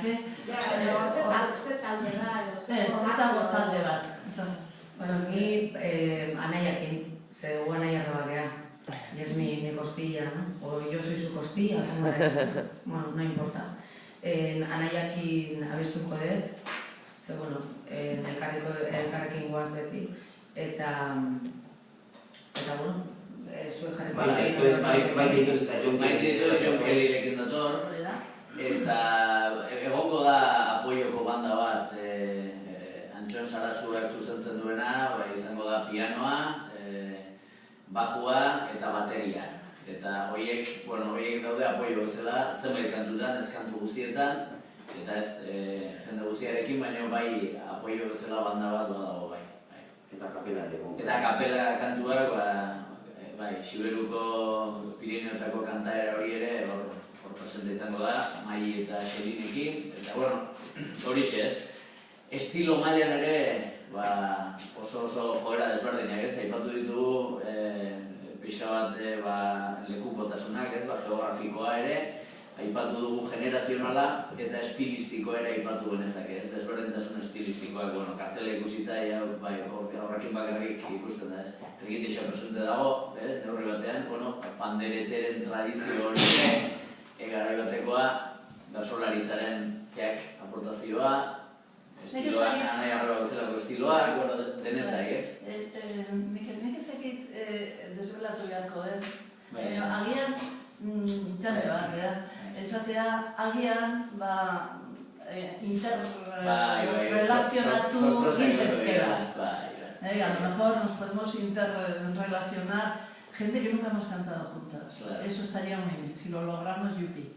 que... Ze talde da, ez dago talde bat. Bueno, ni anaiakin, ze dugu anaia rebakea. Y es mi costilla, ¿no? O yo soy su costilla, como es. Bueno, no importa. Anaiakin abestuko dut, ze, bueno, elkarrekin goaz beti, eta, bueno, zuek jarriko Maite dituz eta Jon Kellyrekin dator, eta egongo da apoioko banda bat, Antxon Sarasuak zuzentzen duena, izango da pianoa, bajua eta bateria. Eta horiek daude apoio bezala, zenbait kantutan, ez kantu guztietan, eta ez jende guztiarekin, baina bai apoio bezala banda bat badago bai. Eta kapela ere. Eta kapela kantuak, bai, Siberuko Pirineotako kantaera hori ere hor presente izango da, Mai eta Xelinekin, eta bueno, horixe ez. Estilo mailan ere oso joera desberdinak ez, aipatu ditugu pixka bat lekukotasunak ez, geografikoa ere, aipatu dugu generazionala eta estilistiko ere aipatu genezake ez, desberdintasun estilistikoak, kartela ikusita, horrekin bakarrik ikusten da ez. Trikitixa presente dago, neurri batean, pandereteren tradizio hori garai batekoa, bersolaritzaren aportazioa, estiloa, Anaia Arreba bezalako estiloa, denetak, ez? Mikel, nik ezakit desbelatu beharko, agian, txante bat, esatea, agian, interrelazionatu gintezkera. A lo mejor nos podemos interrelacionar gente que nunca hemos cantado juntas. Eso estaría muy bien, si lo logramos, yupi.